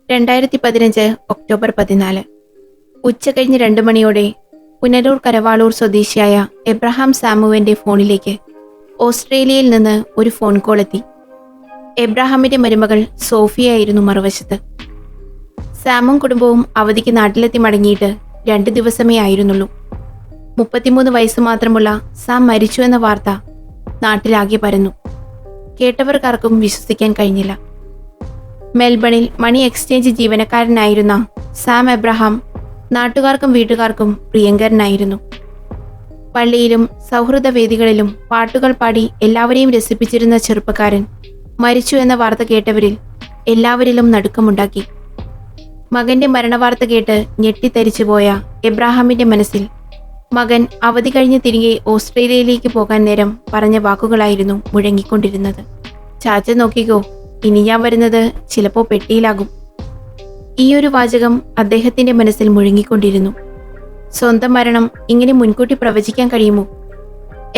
2015 October 14 ഉച്ചകഴിഞ്ഞ് 2 മണിയോടെ പുനലൂർ കരവാളൂർ സ്വദേശിയായ എബ്രഹാം സാമുവിന്റെ ഫോണിലേക്ക് ഓസ്ട്രേലിയയിൽ നിന്ന് ഒരു ഫോൺ കോൾ എത്തി. എബ്രഹാമിന്റെ മരുമകൾ സോഫിയായിരുന്നു മറുവശത്ത്. സാമും കുടുംബവും അവധിക്ക് നാട്ടിലെത്തി മടങ്ങിയിട്ട് 2 ദിവസമേ ആയിരുന്നുള്ളൂ. 33 വയസ്സ് മാത്രമുള്ള സാം മരിച്ചു എന്ന വാർത്ത നാട്ടിലാകെ പരന്നു. കേട്ടവർക്കാർക്കും വിശ്വസിക്കാൻ കഴിഞ്ഞില്ല. മെൽബണിൽ മണി എക്സ്ചേഞ്ച് ജീവനക്കാരനായിരുന്ന സാം എബ്രഹാം നാട്ടുകാർക്കും വീട്ടുകാർക്കും പ്രിയങ്കരനായിരുന്നു. പള്ളിയിലും സൗഹൃദ വേദികളിലും പാട്ടുകൾ പാടി എല്ലാവരെയും രസിപ്പിച്ചിരുന്ന ചെറുപ്പക്കാരൻ മരിച്ചു എന്ന വാർത്ത കേട്ടവരിൽ എല്ലാവരിലും നടുക്കമുണ്ടാക്കി. മകന്റെ മരണവാർത്ത കേട്ട് ഞെട്ടിത്തരിച്ചുപോയ എബ്രഹാമിന്റെ മനസ്സിൽ മകൻ അവധി കഴിഞ്ഞ് തിരികെ ഓസ്ട്രേലിയയിലേക്ക് പോകാൻ നേരം പറഞ്ഞ വാക്കുകളായിരുന്നു മുഴങ്ങിക്കൊണ്ടിരുന്നത്. ചാച്ച നോക്കിക്കോ, ഇനി ഞാൻ വരുന്നത് ചിലപ്പോ പെട്ടിയിലാകും. ഈയൊരു വാചകം അദ്ദേഹത്തിന്റെ മനസ്സിൽ മുഴങ്ങിക്കൊണ്ടിരുന്നു. സ്വന്തം മരണം ഇങ്ങനെ മുൻകൂട്ടി പ്രവചിക്കാൻ കഴിയുമോ?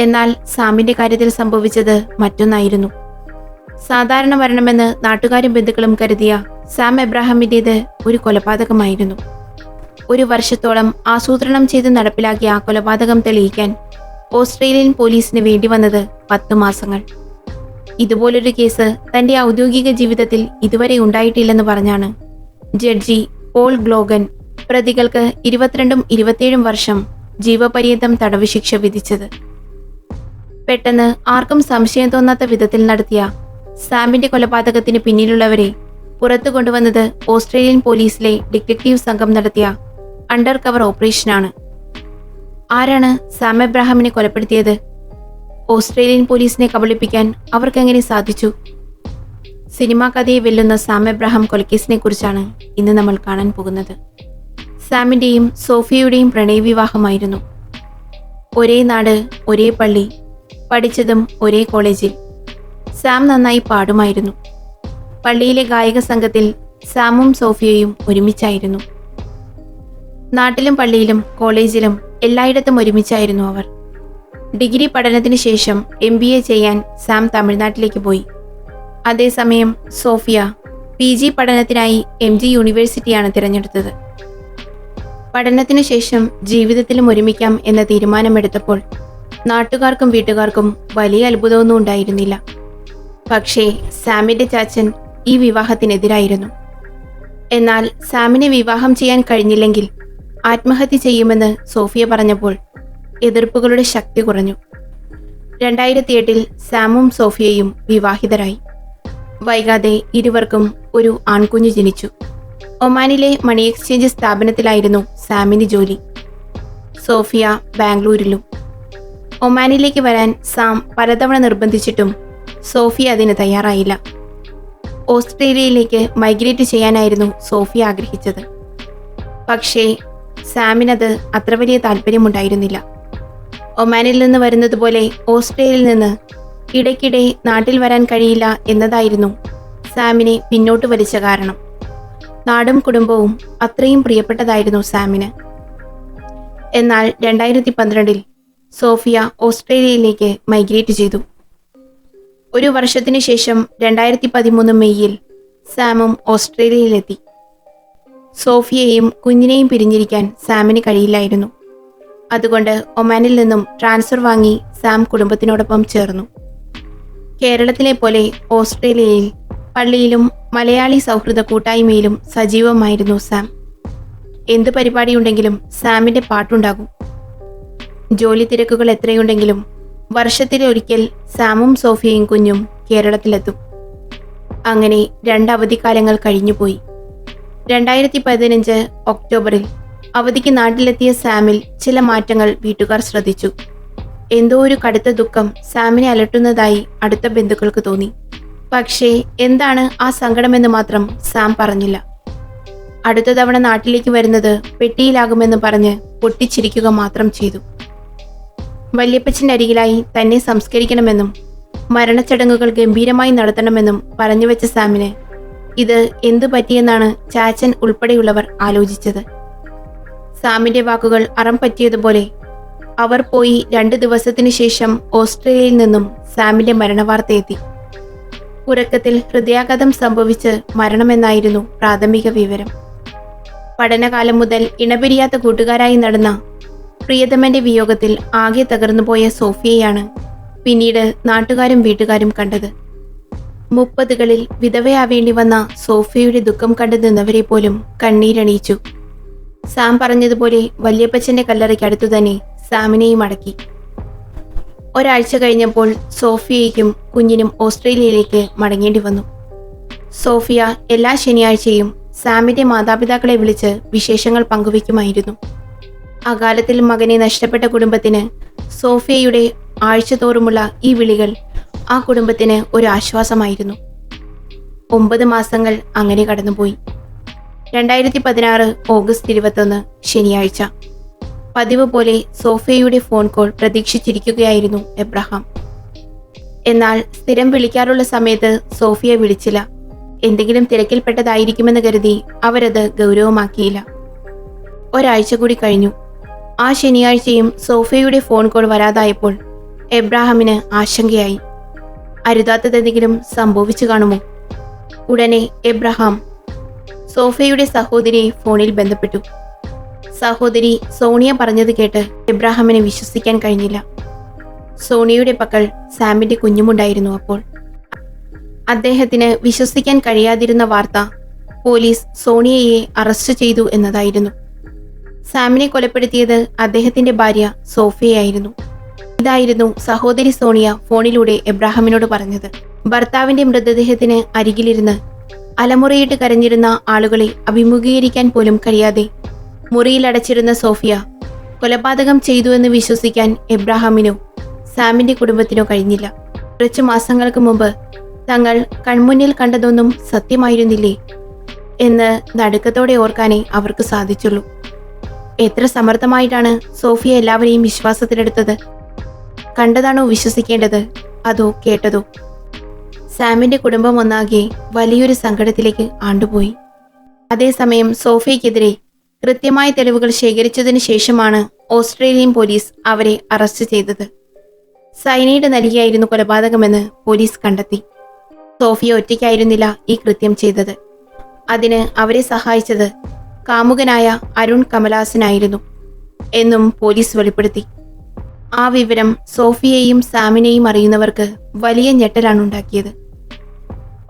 എന്നാൽ സാമിന്റെ കാര്യത്തിൽ സംഭവിച്ചത് മറ്റൊന്നായിരുന്നു. സാധാരണ മരണമെന്ന് നാട്ടുകാരും ബന്ധുക്കളും കരുതിയ സാം എബ്രഹാമിന്റേത് ഒരു കൊലപാതകമായിരുന്നു. 1 വർഷത്തോളം ആസൂത്രണം ചെയ്ത് നടപ്പിലാക്കിയ ആ കൊലപാതകം തെളിയിക്കാൻ ഓസ്ട്രേലിയൻ പോലീസിന് വേണ്ടി വന്നത് 10 മാസങ്ങൾ. ഇതുപോലൊരു കേസ് തന്റെ ഔദ്യോഗിക ജീവിതത്തിൽ ഇതുവരെ ഉണ്ടായിട്ടില്ലെന്ന് പറഞ്ഞാണ് ജഡ്ജി പോൾ ഗ്ലോഗൻ പ്രതികൾക്ക് 22ഉം 27ഉം വർഷം ജീവപര്യന്തം തടവ് ശിക്ഷ വിധിച്ചത്. പെട്ടെന്ന് ആർക്കും സംശയം തോന്നാത്ത വിധത്തിൽ നടത്തിയ സാമിന്റെ കൊലപാതകത്തിന് പിന്നിലുള്ളവരെ പുറത്തു കൊണ്ടുവന്നത് ഓസ്ട്രേലിയൻ പോലീസിലെ ഡിറ്റക്റ്റീവ് സംഘം നടത്തിയ അണ്ടർ കവർ ഓപ്പറേഷനാണ്. ആരാണ് സാം എബ്രഹാമിനെ കൊലപ്പെടുത്തിയത്? ഓസ്ട്രേലിയൻ പോലീസിനെ കബളിപ്പിക്കാൻ അവർക്കെങ്ങനെ സാധിച്ചു? സിനിമാ കഥയെ വെല്ലുന്ന സാം എബ്രഹാം കൊലക്കേസിനെ കുറിച്ചാണ് ഇന്ന് നമ്മൾ കാണാൻ പോകുന്നത്. സാമിന്റെയും സോഫിയയുടെയും പ്രണയവിവാഹമായിരുന്നു. ഒരേ നാട്, ഒരേ പള്ളി, പഠിച്ചതും ഒരേ കോളേജിൽ. സാം നന്നായി പാടുമായിരുന്നു. പള്ളിയിലെ ഗായക സംഘത്തിൽ സാമും സോഫിയയും ഒരുമിച്ചായിരുന്നു. നാട്ടിലും പള്ളിയിലും കോളേജിലും എല്ലായിടത്തും ഒരുമിച്ചായിരുന്നു അവർ. ഡിഗ്രി പഠനത്തിന് ശേഷം MBA ചെയ്യാൻ സാം തമിഴ്നാട്ടിലേക്ക് പോയി. അതേസമയം സോഫിയ PG പഠനത്തിനായി MG യൂണിവേഴ്സിറ്റിയാണ് തിരഞ്ഞെടുത്തത്. പഠനത്തിനു ശേഷം ജീവിതത്തിലും ഒരുമിക്കാം എന്ന തീരുമാനമെടുത്തപ്പോൾ നാട്ടുകാർക്കും വീട്ടുകാർക്കും വലിയ അത്ഭുതമൊന്നും ഉണ്ടായിരുന്നില്ല. പക്ഷേ സാമിന്റെ ചാച്ചൻ ഈ വിവാഹത്തിനെതിരായിരുന്നു. എന്നാൽ സാമിനെ വിവാഹം ചെയ്യാൻ കഴിഞ്ഞില്ലെങ്കിൽ ആത്മഹത്യ ചെയ്യുമെന്ന് സോഫിയ പറഞ്ഞപ്പോൾ എതിർപ്പുകളുടെ ശക്തി കുറഞ്ഞു. 2008 സാമും സോഫിയയും വിവാഹിതരായി. വൈകാതെ ഇരുവർക്കും ഒരു ആൺകുഞ്ഞ് ജനിച്ചു. ഒമാനിലെ മണി എക്സ്ചേഞ്ച് സ്ഥാപനത്തിലായിരുന്നു സാമിന് ജോലി. സോഫിയ ബാംഗ്ലൂരിലും. ഒമാനിലേക്ക് വരാൻ സാം പലതവണ നിർബന്ധിച്ചിട്ടും സോഫിയ അതിന് തയ്യാറായില്ല. ഓസ്ട്രേലിയയിലേക്ക് മൈഗ്രേറ്റ് ചെയ്യാനായിരുന്നു സോഫിയ ആഗ്രഹിച്ചത്. പക്ഷേ സാമിനത് അത്ര വലിയ താല്പര്യമുണ്ടായിരുന്നില്ല. ഒമാനിൽ നിന്ന് വരുന്നത് പോലെ ഓസ്ട്രേലിയയിൽ നിന്ന് ഇടയ്ക്കിടെ നാട്ടിൽ വരാൻ കഴിയില്ല എന്നതായിരുന്നു സാമിനെ പിന്നോട്ട് വലിച്ച കാരണം. നാടും കുടുംബവും അത്രയും പ്രിയപ്പെട്ടതായിരുന്നു സാമിന്. എന്നാൽ 2012 സോഫിയ ഓസ്ട്രേലിയയിലേക്ക് മൈഗ്രേറ്റ് ചെയ്തു. 1 വർഷത്തിനു ശേഷം 2013 മെയ്യിൽ സാമും ഓസ്ട്രേലിയയിലെത്തി. സോഫിയയും കുഞ്ഞിനെയും പിരിഞ്ഞിരിക്കാൻ സാമിന് കഴിയില്ലായിരുന്നു. അതുകൊണ്ട് ഒമാനിൽ നിന്നും ട്രാൻസ്ഫർ വാങ്ങി സാം കുടുംബത്തിനോടൊപ്പം ചേർന്നു. കേരളത്തിലെ പോലെ ഓസ്ട്രേലിയയിൽ പള്ളിയിലും മലയാളി സൗഹൃദ കൂട്ടായ്മയിലും സജീവമായിരുന്നു സാം. എന്ത് പരിപാടിയുണ്ടെങ്കിലും സാമിന്റെ പാട്ടുണ്ടാകും. ജോലി തിരക്കുകൾ എത്രയുണ്ടെങ്കിലും വർഷത്തിലൊരിക്കൽ സാമും സോഫിയയും കുഞ്ഞും കേരളത്തിലെത്തും. അങ്ങനെ 2 അവധിക്കാലങ്ങൾ കഴിഞ്ഞുപോയി. 2015 ഒക്ടോബറിൽ അവധിക്ക് നാട്ടിലെത്തിയ സാമിൽ ചില മാറ്റങ്ങൾ വീട്ടുകാർ ശ്രദ്ധിച്ചു. എന്തോ ഒരു കടുത്ത ദുഃഖം സാമിനെ അലട്ടുന്നതായി അടുത്ത ബന്ധുക്കൾക്ക് തോന്നി. പക്ഷേ എന്താണ് ആ സങ്കടമെന്ന് മാത്രം സാം പറഞ്ഞില്ല. അടുത്ത തവണ നാട്ടിലേക്ക് വരുന്നത് പെട്ടിയിലാകുമെന്ന് പറഞ്ഞ് പൊട്ടിച്ചിരിക്കുക മാത്രം ചെയ്തു. വല്യപ്പച്ചൻ്റെ അരികിലായി തന്നെ സംസ്കരിക്കണമെന്നും മരണച്ചടങ്ങുകൾ ഗംഭീരമായി നടത്തണമെന്നും പറഞ്ഞുവെച്ച സാമിന് ഇത് എന്തു പറ്റിയെന്നാണ് ചാച്ചൻ ഉൾപ്പെടെയുള്ളവർ ആലോചിച്ചത്. സാമിന്റെ വാക്കുകൾ അറം പറ്റിയതുപോലെ അവർ പോയി 2 ദിവസത്തിനു ശേഷം ഓസ്ട്രേലിയയിൽ നിന്നും സാമിന്റെ മരണവാർത്ത എത്തി. ഉറക്കത്തിൽ ഹൃദയാഘാതം സംഭവിച്ച് മരണമെന്നായിരുന്നു പ്രാഥമിക വിവരം. പഠനകാലം മുതൽ ഇണപിരിയാത്ത കൂട്ടുകാരായി നടന്ന പ്രിയതമന്റെ വിയോഗത്തിൽ ആകെ തകർന്നുപോയ സോഫിയയാണ് പിന്നീട് നാട്ടുകാരും വീട്ടുകാരും കണ്ടത്. 30കളിൽ വിധവയാവേണ്ടി വന്ന സോഫിയയുടെ ദുഃഖം കണ്ടു നിന്നവരെ പോലും കണ്ണീരണിയിച്ചു. സാം പറഞ്ഞതുപോലെ വല്യപ്പച്ചന്റെ കല്ലറയ്ക്കടുത്തു തന്നെ സാമിനെയും അടക്കി. ഒരാഴ്ച കഴിഞ്ഞപ്പോൾ സോഫിയയ്ക്കും കുഞ്ഞിനും ഓസ്ട്രേലിയയിലേക്ക് മടങ്ങേണ്ടി വന്നു. സോഫിയ എല്ലാ ശനിയാഴ്ചയും സാമിന്റെ മാതാപിതാക്കളെ വിളിച്ച് വിശേഷങ്ങൾ പങ്കുവയ്ക്കുമായിരുന്നു. അകാലത്തിൽ മകനെ നഷ്ടപ്പെട്ട കുടുംബത്തിന് സോഫിയയുടെ ആഴ്ചതോറുമുള്ള ഈ വിളികൾ ആ കുടുംബത്തിന് ഒരു ആശ്വാസമായിരുന്നു. 9 മാസങ്ങൾ അങ്ങനെ കടന്നുപോയി. 2016 ഓഗസ്റ്റ് 21 ശനിയാഴ്ച. പതിവ് പോലെ സോഫിയയുടെ ഫോൺ കോൾ പ്രതീക്ഷിച്ചിരിക്കുകയായിരുന്നു എബ്രഹാം. എന്നാൽ സ്ഥിരം വിളിക്കാറുള്ള സമയത്ത് സോഫിയ വിളിച്ചില്ല. എന്തെങ്കിലും തിരക്കിൽപ്പെട്ടതായിരിക്കുമെന്ന് കരുതി അവരത് ഗൗരവമാക്കിയില്ല. ഒരാഴ്ച കൂടി കഴിഞ്ഞു. ആ ശനിയാഴ്ചയും സോഫിയയുടെ ഫോൺ കോൾ വരാതായപ്പോൾ എബ്രഹാമിന് ആശങ്കയായി. അരുതാത്തതെന്തെങ്കിലും സംഭവിച്ചു കാണുമോ? ഉടനെ എബ്രഹാം സോഫിയയുടെ സഹോദരിയെ ഫോണിൽ ബന്ധപ്പെട്ടു. സഹോദരി സോണിയ പറഞ്ഞത് കേട്ട് എബ്രഹാമിന് വിശ്വസിക്കാൻ കഴിഞ്ഞില്ല. സോണിയയുടെ പക്കൽ സാമിന്റെ കുഞ്ഞുമുണ്ടായിരുന്നു. അപ്പോൾ അദ്ദേഹത്തിന് വിശ്വസിക്കാൻ കഴിയാതിരുന്ന വാർത്ത പോലീസ് സോണിയയെ അറസ്റ്റ് ചെയ്തു എന്നതായിരുന്നു. സാമിനെ കൊലപ്പെടുത്തിയത് അദ്ദേഹത്തിന്റെ ഭാര്യ സോഫിയയായിരുന്നു. ഇതായിരുന്നു സഹോദരി സോണിയ ഫോണിലൂടെ എബ്രഹാമിനോട് പറഞ്ഞത്. ഭർത്താവിന്റെ മൃതദേഹത്തിന് അരികിലിരുന്ന് അലമുറയിട്ട് കരഞ്ഞിരുന്ന ആളുകളെ അഭിമുഖീകരിക്കാൻ പോലും കഴിയാതെ മുറിയിലടച്ചിരുന്ന സോഫിയ കൊലപാതകം ചെയ്തു എന്ന് വിശ്വസിക്കാൻ എബ്രഹാമിനോ സാമിന്റെ കുടുംബത്തിനോ കഴിഞ്ഞില്ല. കുറച്ചു മാസങ്ങൾക്ക് മുമ്പ് തങ്ങൾ കൺമുന്നിൽ കണ്ടതൊന്നും സത്യമായിരുന്നില്ലേ എന്ന് നടുക്കത്തോടെ ഓർക്കാനേ അവർക്ക് സാധിച്ചുള്ളൂ. എത്ര സമർത്ഥമായിട്ടാണ് സോഫിയ എല്ലാവരെയും വിശ്വാസത്തിലെടുത്തത്. കണ്ടതാണോ വിശ്വസിക്കേണ്ടത്, അതോ കേട്ടതോ? സാമിന്റെ കുടുംബം ഒന്നാകെ വലിയൊരു സങ്കടത്തിലേക്ക് ആണ്ടുപോയി. അതേസമയം സോഫിയയ്ക്കെതിരെ കൃത്യമായ തെളിവുകൾ ശേഖരിച്ചതിന് ശേഷമാണ് ഓസ്ട്രേലിയൻ പോലീസ് അവരെ അറസ്റ്റ് ചെയ്തത്. സൈനൈഡ് നൽകിയായിരുന്നു കൊലപാതകമെന്ന് പോലീസ് കണ്ടെത്തി. സോഫിയ ഒറ്റയ്ക്കായിരുന്നില്ല ഈ കൃത്യം ചെയ്തത്. അതിന് അവരെ സഹായിച്ചത് കാമുകനായ അരുൺ കമലാസനായിരുന്നു എന്നും പോലീസ് വെളിപ്പെടുത്തി. ആ വിവരം സോഫിയയെയും സാമിനെയും അറിയുന്നവർക്ക് വലിയ ഞെട്ടലാണ് ഉണ്ടാക്കിയത്.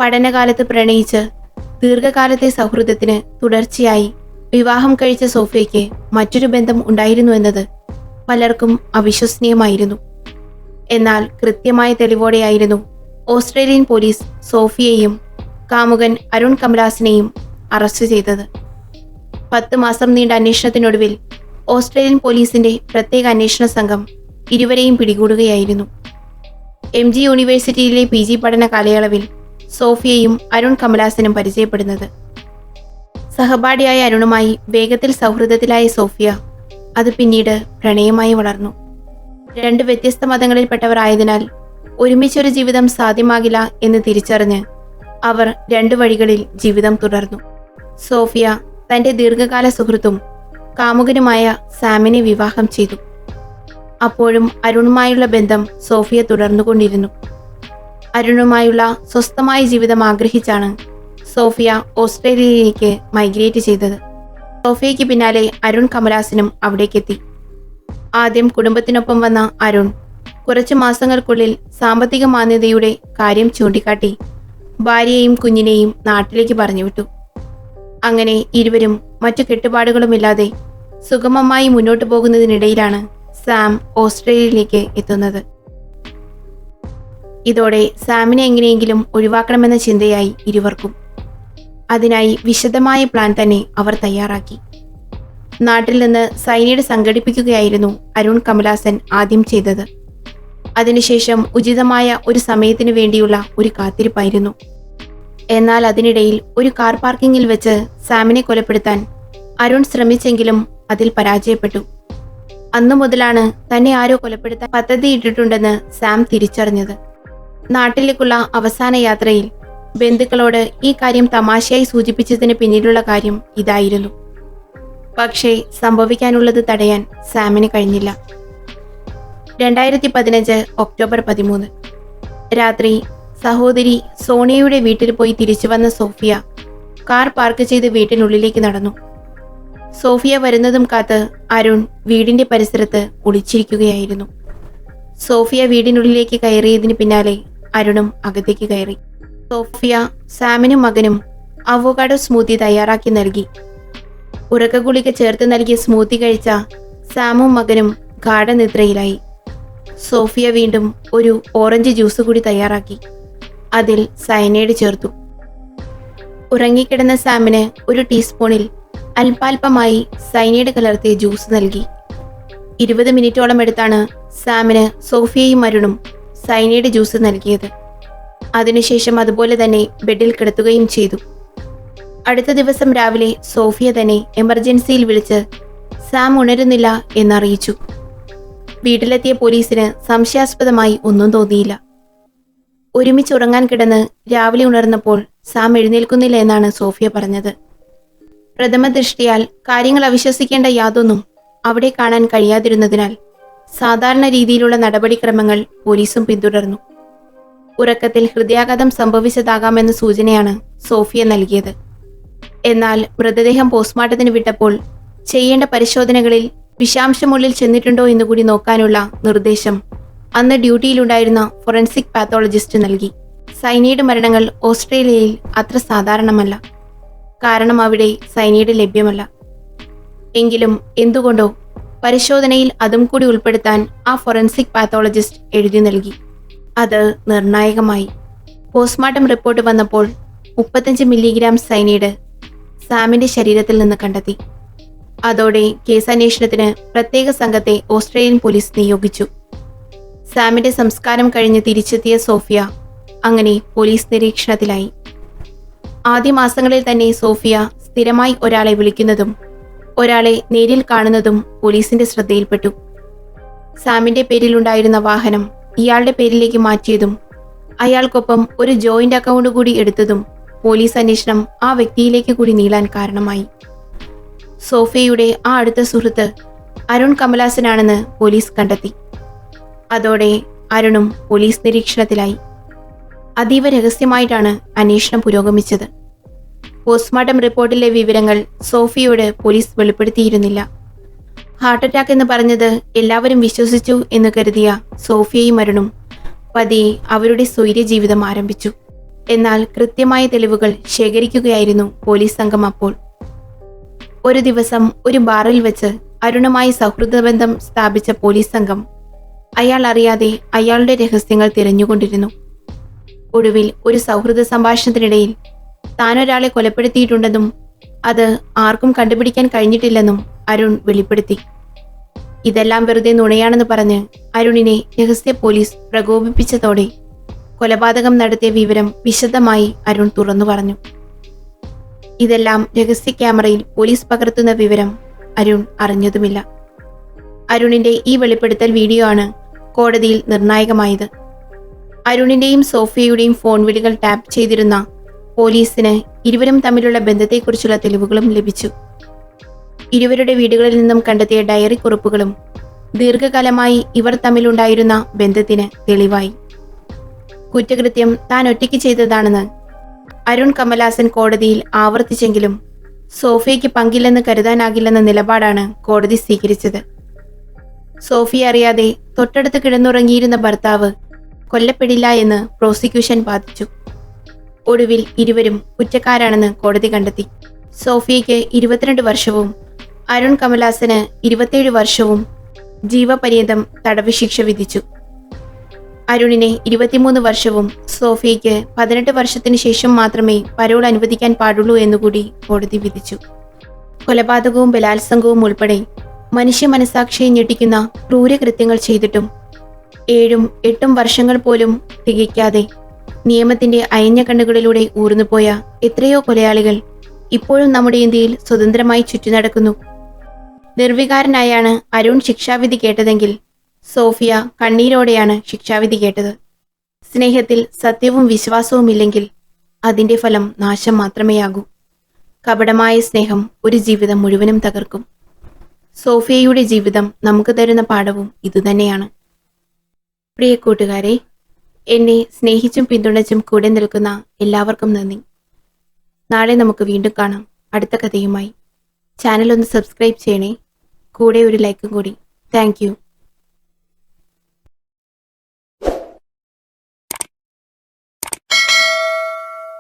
പഠനകാലത്ത് പ്രണയിച്ച് ദീർഘകാലത്തെ സൗഹൃദത്തിന് തുടർച്ചയായി വിവാഹം കഴിച്ച സോഫിയയ്ക്ക് മറ്റൊരു ബന്ധം ഉണ്ടായിരുന്നു എന്നത് പലർക്കും അവിശ്വസനീയമായിരുന്നു. എന്നാൽ കൃത്യമായ തെളിവോടെയായിരുന്നു ഓസ്ട്രേലിയൻ പോലീസ് സോഫിയയെയും കാമുകൻ അരുൺ കമലാസിനെയും അറസ്റ്റ് ചെയ്തത്. 10 മാസം നീണ്ട അന്വേഷണത്തിനൊടുവിൽ ഓസ്ട്രേലിയൻ പോലീസിന്റെ പ്രത്യേക അന്വേഷണ സംഘം ഇരുവരെയും പിടികൂടുകയായിരുന്നു. MG യൂണിവേഴ്സിറ്റിയിലെ PG പഠന കാലയളവിൽ സോഫിയയും അരുൺ കമലാസനും പരിചയപ്പെടുന്നത്. സഹപാഠിയായ അരുണുമായി വേഗത്തിൽ സൗഹൃദത്തിലായ സോഫിയ അത് പിന്നീട് പ്രണയമായി വളർന്നു. 2 വ്യത്യസ്ത മതങ്ങളിൽപ്പെട്ടവർ ആയതിനാൽ ഒരുമിച്ചൊരു ജീവിതം സാധ്യമാകില്ല എന്ന് തിരിച്ചറിഞ്ഞ് അവർ 2 വഴികളിൽ ജീവിതം തുടർന്നു. സോഫിയ തന്റെ ദീർഘകാല സുഹൃത്തും കാമുകനുമായ സാമിനെ വിവാഹം ചെയ്തു. അപ്പോഴും അരുണുമായുള്ള ബന്ധം സോഫിയ തുടർന്നുകൊണ്ടിരുന്നു. അരുണുമായുള്ള സ്വസ്ഥമായ ജീവിതം ആഗ്രഹിച്ചാണ് സോഫിയ ഓസ്ട്രേലിയയിലേക്ക് മൈഗ്രേറ്റ് ചെയ്തത്. സോഫിയയ്ക്ക് പിന്നാലെ അരുൺ കമലാസനും അവിടേക്കെത്തി. ആദ്യം കുടുംബത്തിനൊപ്പം വന്ന അരുൺ കുറച്ചു മാസങ്ങൾക്കുള്ളിൽ സാമ്പത്തിക മാന്യതയുടെ കാര്യം ചൂണ്ടിക്കാട്ടി ഭാര്യയെയും കുഞ്ഞിനെയും നാട്ടിലേക്ക് പറഞ്ഞുവിട്ടു. അങ്ങനെ ഇരുവരും മറ്റു കെട്ടുപാടുകളുമില്ലാതെ സുഗമമായി മുന്നോട്ടു പോകുന്നതിനിടയിലാണ് സാം ഓസ്ട്രേലിയയിലേക്ക് എത്തുന്നത്. ഇതോടെ സാമിനെ എങ്ങനെയെങ്കിലും ഒഴിവാക്കണമെന്ന ചിന്തയായി ഇരുവർക്കും. അതിനായി വിശദമായ പ്ലാൻ തന്നെ അവർ തയ്യാറാക്കി. നാട്ടിൽ നിന്ന് സൈനൈഡ് സംഘടിപ്പിക്കുകയായിരുന്നു അരുൺ കമലാസൻ ആദ്യം ചെയ്തത്. അതിനുശേഷം ഉചിതമായ ഒരു സമയത്തിനു വേണ്ടിയുള്ള ഒരു കാത്തിരിപ്പായിരുന്നു. എന്നാൽ അതിനിടയിൽ ഒരു കാർ പാർക്കിങ്ങിൽ വെച്ച് സാമിനെ കൊലപ്പെടുത്താൻ അരുൺ ശ്രമിച്ചെങ്കിലും അതിൽ പരാജയപ്പെട്ടു. അന്നു മുതലാണ് തന്നെ ആരോ കൊലപ്പെടുത്താൻ പദ്ധതിയിട്ടിട്ടുണ്ടെന്ന് സാം തിരിച്ചറിഞ്ഞത്. നാട്ടിലേക്കുള്ള അവസാന യാത്രയിൽ ബന്ധുക്കളോട് ഈ കാര്യം തമാശയായി സൂചിപ്പിച്ചതിന് പിന്നിലുള്ള കാര്യം ഇതായിരുന്നു. പക്ഷേ സംഭവിക്കാനുള്ളത് തടയാൻ സാമിന് കഴിഞ്ഞില്ല. 2015 ഒക്ടോബർ 13 രാത്രി സഹോദരി സോണിയയുടെ വീട്ടിൽ പോയി തിരിച്ചു വന്ന സോഫിയ കാർ പാർക്ക് ചെയ്ത് വീട്ടിനുള്ളിലേക്ക് നടന്നു. സോഫിയ വരുന്നതും കാത്ത് അരുൺ വീടിന്റെ പരിസരത്ത് ഒളിച്ചിരിക്കുകയായിരുന്നു. സോഫിയ വീടിനുള്ളിലേക്ക് കയറിയതിന് പിന്നാലെ അരുണും അകത്തേക്ക് കയറി. സോഫിയ സാമിനും മകനും അവോക്കാഡോ സ്മൂത്തി തയ്യാറാക്കി നൽകി. ഉറക്കഗുളിക ചേർത്ത് നൽകിയ സ്മൂത്തി കഴിച്ച സാമും മകനും ഗാഢനിദ്രയിലായി. സോഫിയ വീണ്ടും ഒരു ഓറഞ്ച് ജ്യൂസ് കൂടി തയ്യാറാക്കി. അതിൽ സയനൈഡ് ചേർത്തു. ഉറങ്ങിക്കിടന്ന സാമിന് ഒരു ടീസ്പൂണിൽ അല്പാൽപമായി സയനൈഡ് കലർത്തിയ ജ്യൂസ് നൽകി. 20 മിനിറ്റോളം എടുത്താണ് സാമിന് സോഫിയയും അരുണും സയനൈഡ് ജ്യൂസ് നൽകിയത്. അതിനുശേഷം അതുപോലെ തന്നെ ബെഡിൽ കിടത്തുകയും ചെയ്തു. അടുത്ത ദിവസം രാവിലെ സോഫിയ തന്നെ എമർജൻസിയിൽ വിളിച്ച് സാം ഉണരുന്നില്ല എന്നറിയിച്ചു. വീട്ടിലെത്തിയ പോലീസിന് സംശയാസ്പദമായി ഒന്നും തോന്നിയില്ല. ഒരുമിച്ച് ഉറങ്ങാൻ കിടന്ന് രാവിലെ ഉണർന്നപ്പോൾ സാം എഴുന്നേൽക്കുന്നില്ല എന്നാണ് സോഫിയ പറഞ്ഞത്. പ്രഥമ ദൃഷ്ടിയാൽ കാര്യങ്ങൾ അവിശ്വസിക്കേണ്ട യാതൊന്നും അവിടെ കാണാൻ കഴിയാതിരുന്നതിനാൽ സാധാരണ രീതിയിലുള്ള നടപടിക്രമങ്ങൾ പോലീസും പിന്തുടർന്നു. ഉറക്കത്തിൽ ഹൃദയാഘാതം സംഭവിച്ചതാകാമെന്ന സൂചനയാണ് സോഫിയ നൽകിയത്. എന്നാൽ മൃതദേഹം പോസ്റ്റ്മോർട്ടത്തിന് വിട്ടപ്പോൾ ചെയ്യേണ്ട പരിശോധനകളിൽ വിഷാംശമുള്ളിൽ ചെന്നിട്ടുണ്ടോ എന്നുകൂടി നോക്കാനുള്ള നിർദ്ദേശം അന്ന് ഡ്യൂട്ടിയിലുണ്ടായിരുന്ന ഫോറൻസിക് പാത്തോളജിസ്റ്റ് നൽകി. സൈനൈഡ് മരണങ്ങൾ ഓസ്ട്രേലിയയിൽ അത്ര സാധാരണമല്ല. കാരണം അവിടെ സൈനൈഡ് ലഭ്യമല്ല. എങ്കിലും എന്തുകൊണ്ടോ പരിശോധനയിൽ അതും കൂടി ഉൾപ്പെടുത്താൻ ആ ഫോറൻസിക് പാത്തോളജിസ്റ്റ് എഴുതി നൽകി. അത് നിർണായകമായി. പോസ്റ്റ്മോർട്ടം റിപ്പോർട്ട് വന്നപ്പോൾ 35 മില്ലിഗ്രാം സൈനൈഡ് സാമിന്റെ ശരീരത്തിൽ നിന്ന് കണ്ടെത്തി. അതോടെ കേസന്വേഷണത്തിന് പ്രത്യേക സംഘത്തെ ഓസ്ട്രേലിയൻ പോലീസ് നിയോഗിച്ചു. സാമിന്റെ സംസ്കാരം കഴിഞ്ഞ് തിരിച്ചെത്തിയ സോഫിയ അങ്ങനെ പോലീസ് നിരീക്ഷണത്തിലായി. ആദ്യ മാസങ്ങളിൽ തന്നെ സോഫിയ സ്ഥിരമായി ഒരാളെ വിളിക്കുന്നതും ഒരാളെ നേരിൽ കാണുന്നതും പോലീസിന്റെ ശ്രദ്ധയിൽപ്പെട്ടു. സാമിന്റെ പേരിലുണ്ടായിരുന്ന വാഹനം ഇയാളുടെ പേരിലേക്ക് മാറ്റിയതും അയാൾക്കൊപ്പം ഒരു ജോയിന്റ് അക്കൗണ്ട് കൂടി എടുത്തതും പോലീസ് അന്വേഷണം ആ വ്യക്തിയിലേക്ക് കൂടി നീളാൻ കാരണമായി. സോഫിയയുടെ ആ അടുത്ത സുഹൃത്ത് അരുൺ കമലാസനാണെന്ന് പോലീസ് കണ്ടെത്തി. അതോടെ അരുണും പോലീസ് നിരീക്ഷണത്തിലായി. അതീവ രഹസ്യമായിട്ടാണ് അന്വേഷണം പുരോഗമിച്ചത്. പോസ്റ്റ്മോർട്ടം റിപ്പോർട്ടിലെ വിവരങ്ങൾ സോഫിയയോട് പോലീസ് വെളിപ്പെടുത്തിയിരുന്നില്ല. ഹാർട്ട് അറ്റാക്ക് എന്ന് പറഞ്ഞത് എല്ലാവരും വിശ്വസിച്ചു എന്ന് കരുതിയ സോഫിയയും അരുണും പതിയെ അവരുടെ സ്വൈര്യ ജീവിതം ആരംഭിച്ചു. എന്നാൽ കൃത്യമായ തെളിവുകൾ ശേഖരിക്കുകയായിരുന്നു പോലീസ് സംഘം അപ്പോൾ. ഒരു ദിവസം ഒരു ബാറിൽ വെച്ച് അരുണുമായി സൗഹൃദബന്ധം സ്ഥാപിച്ച പോലീസ് സംഘം അയാൾ അറിയാതെ അയാളുടെ രഹസ്യങ്ങൾ തിരഞ്ഞുകൊണ്ടിരുന്നു. ഒടുവിൽ ഒരു സൗഹൃദ സംഭാഷണത്തിനിടയിൽ താനൊരാളെ കൊലപ്പെടുത്തിയിട്ടുണ്ടെന്നും അത് ആർക്കും കണ്ടുപിടിക്കാൻ കഴിഞ്ഞിട്ടില്ലെന്നും അരുൺ വെളിപ്പെടുത്തി. ഇതെല്ലാം വെറുതെ നുണയാണെന്ന് പറഞ്ഞ് അരുണിനെ രഹസ്യ പോലീസ് പ്രകോപിപ്പിച്ചതോടെ കൊലപാതകം നടത്തിയ വിവരം വിശദമായി അരുൺ തുറന്നു പറഞ്ഞു. ഇതെല്ലാം രഹസ്യ ക്യാമറയിൽ പോലീസ് പകർത്തുന്ന വിവരം അരുൺ അറിഞ്ഞതുമില്ല. അരുണിന്റെ ഈ വെളിപ്പെടുത്തൽ വീഡിയോ ആണ് കോടതിയിൽ നിർണായകമായത്. അരുണിന്റെയും സോഫിയയുടെയും ഫോൺ വിളികൾ ടാപ്പ് ചെയ്തിരുന്ന പോലീസിന് ഇരുവരും തമ്മിലുള്ള ബന്ധത്തെക്കുറിച്ചുള്ള തെളിവുകളും ലഭിച്ചു. ഇരുവരുടെ വീടുകളിൽ നിന്നും കണ്ടെത്തിയ ഡയറി കുറിപ്പുകളും ദീർഘകാലമായി ഇവർ തമ്മിലുണ്ടായിരുന്ന ബന്ധത്തിന് തെളിവായി. കുറ്റകൃത്യം താൻ ഒറ്റയ്ക്ക് ചെയ്തതാണെന്ന് അരുൺ കമലാസൻ കോടതിയിൽ ആവർത്തിച്ചെങ്കിലും സോഫിയയ്ക്ക് പങ്കില്ലെന്ന് കരുതാനാകില്ലെന്ന നിലപാടാണ് കോടതി സ്വീകരിച്ചത്. സോഫിയ അറിയാതെ തൊട്ടടുത്ത് കിടന്നുറങ്ങിയിരുന്ന ഭർത്താവ് കൊല്ലപ്പെടില്ല എന്ന് പ്രോസിക്യൂഷൻ വാദിച്ചു. ഒടുവിൽ ഇരുവരും കുറ്റക്കാരാണെന്ന് കോടതി കണ്ടെത്തി. സോഫിയയ്ക്ക് 22 വർഷവും അരുൺ കമലാസന് 27 വർഷവും ജീവപര്യന്തം തടവ് ശിക്ഷ വിധിച്ചു. അരുണിനെ 23 വർഷവും സോഫിയയ്ക്ക് 18 വർഷത്തിന് ശേഷം മാത്രമേ പരോൾ അനുവദിക്കാൻ പാടുള്ളൂ എന്നുകൂടി കോടതി വിധിച്ചു. കൊലപാതകവും ബലാത്സംഗവും ഉൾപ്പെടെ മനുഷ്യ മനസാക്ഷിയെ ഞെട്ടിക്കുന്ന ക്രൂരകൃത്യങ്ങൾ ചെയ്തിട്ടും 7-8 വർഷങ്ങൾ പോലും തികയ്ക്കാതെ നിയമത്തിന്റെ അയഞ്ഞ കണ്ണുകളിലൂടെ ഊർന്നുപോയ എത്രയോ കൊലയാളികൾ ഇപ്പോഴും നമ്മുടെ ഇന്ത്യയിൽ സ്വതന്ത്രമായി ചുറ്റിനടക്കുന്നു. നിർവികാരനായാണ് അരുൺ ശിക്ഷാവിധി കേട്ടതെങ്കിൽ സോഫിയ കണ്ണീരോടെയാണ് ശിക്ഷാവിധി കേട്ടത്. സ്നേഹത്തിൽ സത്യവും വിശ്വാസവും ഇല്ലെങ്കിൽ അതിന്റെ ഫലം നാശം മാത്രമേയാകൂ. കപടമായ സ്നേഹം ഒരു ജീവിതം മുഴുവനും തകർക്കും. സോഫിയയുടെ ജീവിതം നമുക്ക് തരുന്ന പാഠവും ഇതുതന്നെയാണ്. പ്രിയ കൂട്ടുകാരെ, എന്നെ സ്നേഹിച്ചും പിന്തുണച്ചും കൂടെ നിൽക്കുന്ന എല്ലാവർക്കും നന്ദി. നാളെ നമുക്ക് വീണ്ടും കാണാം അടുത്ത കഥയുമായി. ചാനൽ ഒന്ന് സബ്സ്ക്രൈബ് ചെയ്യണേ. കൂടെ ഒരു ലൈക്കും കൂടി. Thank you.